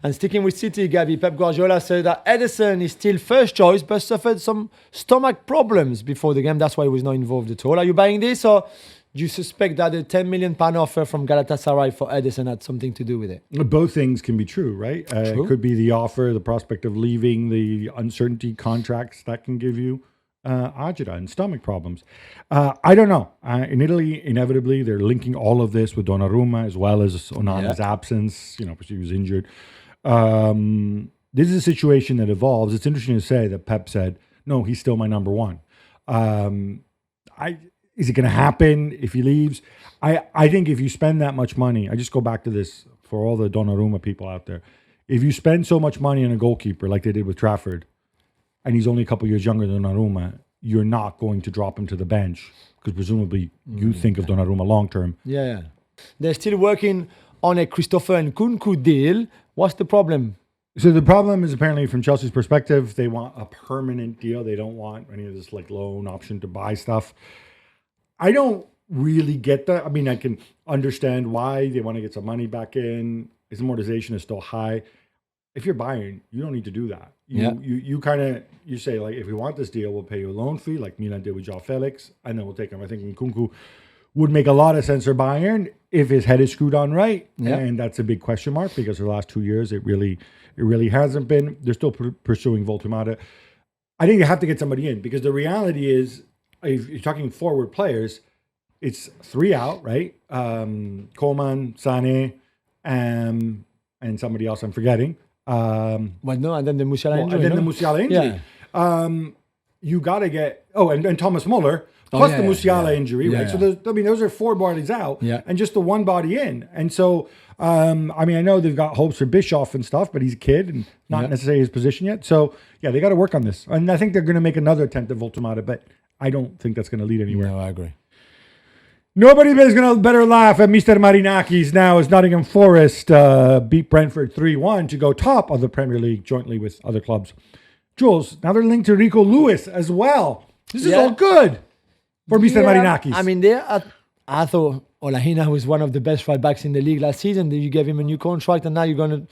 And sticking with City, Gabby, Pep Guardiola said that Ederson is still first choice, but suffered some stomach problems before the game. That's why he was not involved at all. Are you buying this, or do you suspect that the £10 million offer from Galatasaray for Ederson had something to do with it? Both things can be true, right? True. It could be the offer, the prospect of leaving, the uncertainty contracts that can give you agita and stomach problems. I don't know. In Italy, inevitably, they're linking all of this with Donnarumma as well as Onana's absence, because he was injured. This is a situation that evolves. It's interesting to say that Pep said, no, he's still my number one. Is it going to happen if he leaves? I think if you spend that much money, I just go back to this for all the Donnarumma people out there. If you spend so much money on a goalkeeper like they did with Trafford, and he's only a couple of years younger than Donnarumma, you're not going to drop him to the bench because presumably you think of Donnarumma long term. Yeah. They're still working on a Christopher and Nkunku deal. What's the problem? So the problem is apparently from Chelsea's perspective, they want a permanent deal. They don't want any of this like loan option to buy stuff. I don't really get that. I mean, I can understand why they want to get some money back in. His amortization is still high. If you're Bayern, you don't need to do that. You say, like, if we want this deal, we'll pay you a loan fee, like Milan did with João Felix, and then we'll take him. I think Nkunku would make a lot of sense for Bayern if his head is screwed on right, and that's a big question mark because for the last 2 years it really hasn't been. They're still pursuing Voltemata. I think you have to get somebody in because the reality is, if you're talking forward players, it's 3 out, right? Coman, Sané, and somebody else I'm forgetting. And then the Musiala injury. Yeah. You got to get... and Thomas Muller, plus the Musiala injury, right? So those are 4 bodies out, and just the 1 body in. And so, I know they've got hopes for Bischoff and stuff, but he's a kid and not necessarily his position yet. So, they got to work on this. And I think they're going to make another attempt at Voltemata, but I don't think that's going to lead anywhere. No, I agree. Nobody is going to better laugh at Mr. Marinakis now as Nottingham Forest beat Brentford 3-1 to go top of the Premier League jointly with other clubs. Jules, now they're linked to Rico Lewis as well. This is all good for Mr. Marinakis. I mean, I thought Olahina was one of the best right backs in the league last season. You gave him a new contract and now you're going to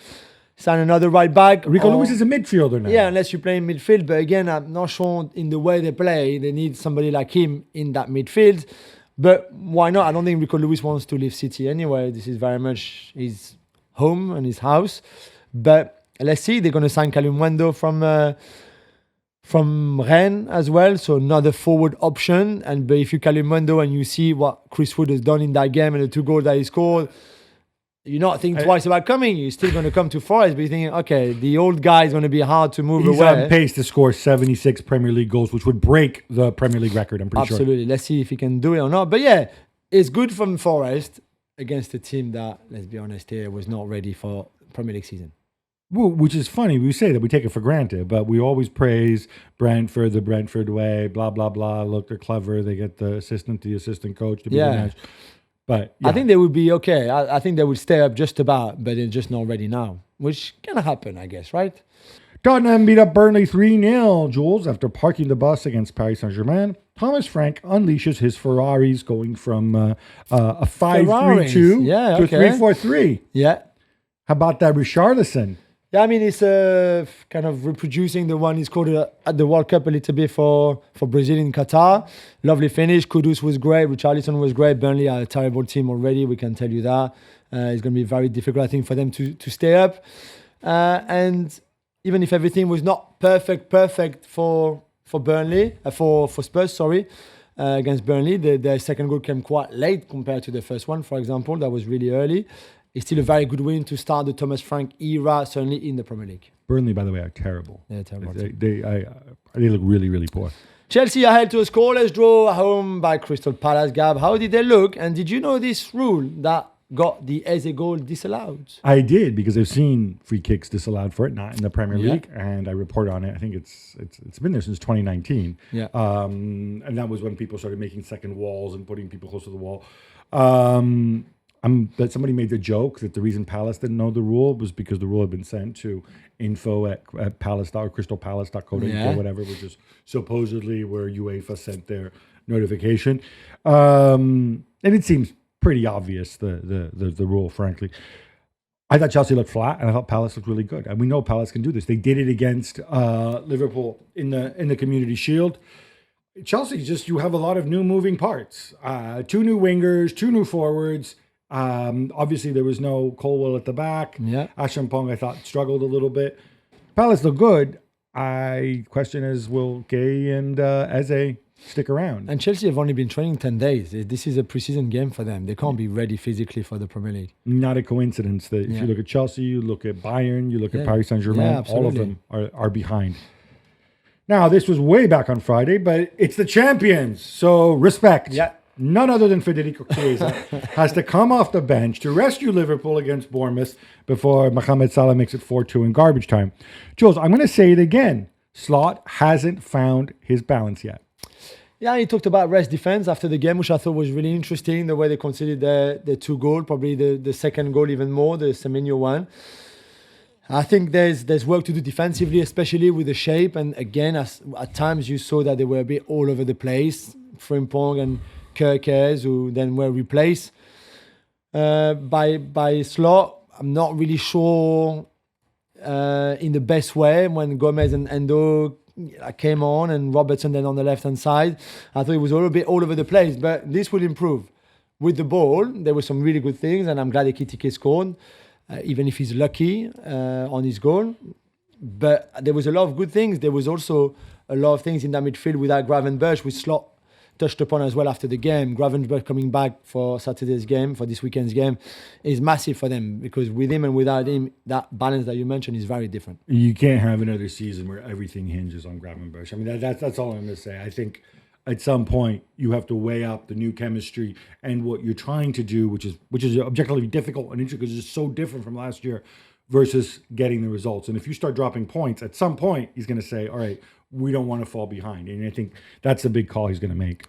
sign another right back. Rico Lewis is a midfielder now. Yeah, unless you play in midfield. But again, I'm not sure in the way they play, they need somebody like him in that midfield. But why not? I don't think Rico Lewis wants to leave City anyway. This is very much his home and his house. But let's see. They're going to sign Kalum Wendo from Rennes as well. So another forward option. But if you Kalum Wendo and you see what Chris Wood has done in that game and the 2 goals that he scored, you're not thinking twice about coming. You're still going to come to Forest, but you're thinking, okay, the old guy is going to be hard to move away. He's on pace to score 76 Premier League goals, which would break the Premier League record, I'm pretty sure. Absolutely. Let's see if he can do it or not. But yeah, it's good from Forest against a team that, let's be honest here, was not ready for Premier League season. Well, which is funny. We say that we take it for granted, but we always praise Brentford, the Brentford way, blah, blah, blah. Look, they're clever. They get the assistant coach to be the manager. But I think they would be okay. I think they would stay up just about, but they're just not ready now, which can happen, I guess, right? Tottenham beat up Burnley 3-0, Jules, after parking the bus against Paris Saint-Germain. Thomas Frank unleashes his Ferraris going from a 5-3-2 to 3-4-3. Yeah. How about that Richarlison? Yeah, I mean, it's kind of reproducing the one he scored at the World Cup a little bit for Brazil in Qatar. Lovely finish. Kudus was great. Richarlison was great. Burnley are a terrible team already. We can tell you that. It's going to be very difficult, I think, for them to stay up. And even if everything was not perfect for Burnley, for Spurs, against Burnley, their second goal came quite late compared to the first one, for example. That was really early. It's still a very good win to start the Thomas Frank era, certainly in the Premier League. Burnley, by the way, are terrible. Yeah, terrible. They look really, really poor. Chelsea are held to a scoreless draw at home by Crystal Palace. Gab, how did they look? And did you know this rule that got the Eze goal disallowed? I did, because I've seen free kicks disallowed for it, not in the Premier League, and I report on it. I think it's been there since 2019. Yeah. And that was when people started making second walls and putting people close to the wall. But somebody made the joke that the reason Palace didn't know the rule was because the rule had been sent to info@palace or crystalpalace.co.uk, whatever, which is supposedly where UEFA sent their notification. And it seems pretty obvious, the rule, frankly. I thought Chelsea looked flat, and I thought Palace looked really good. And we know Palace can do this. They did it against Liverpool in the Community Shield. Chelsea, just you have a lot of new moving parts. 2 new wingers, 2 new forwards. Obviously, there was no Colwell at the back. Yeah. Ashampong, I thought, struggled a little bit. Palace look good. Question is, will Gay and Eze stick around? And Chelsea have only been training 10 days. This is a preseason game for them. They can't be ready physically for the Premier League. Not a coincidence that if you look at Chelsea, you look at Bayern, you look at Paris Saint-Germain, all of them are behind. Now, this was way back on Friday, but it's the champions. So respect. Yeah. None other than Federico Chiesa has to come off the bench to rescue Liverpool against Bournemouth before Mohamed Salah makes it 4-2 in garbage time. Jules, I'm going to say it again. Slot hasn't found his balance yet. Yeah, he talked about rest defense after the game, which I thought was really interesting, the way they conceded the 2 goals, probably the second goal even more, the Semenyo one. I think there's work to do defensively, especially with the shape. And again, at times you saw that they were a bit all over the place. Frimpong and Kerkez, who then were replaced by Slot. I'm not really sure in the best way when Gomez and Endo came on and Robertson then on the left-hand side. I thought it was a little bit all over the place, but this will improve. With the ball, there were some really good things, and I'm glad Ekitike scored, even if he's lucky on his goal. But there was a lot of good things. There was also a lot of things in that midfield without Gravenberch, with Slot touched upon as well after the game. Gravenberch coming back for Saturday's game, for this weekend's game, is massive for them, because with him and without him, that balance that you mentioned is very different. You can't have another season where everything hinges on Gravenberch. I mean, that's all I'm going to say. I think at some point you have to weigh up the new chemistry and what you're trying to do, which is objectively difficult and interesting because it's so different from last year, versus getting the results. And if you start dropping points, at some point he's going to say, all right, we don't want to fall behind. And I think that's the big call he's going to make.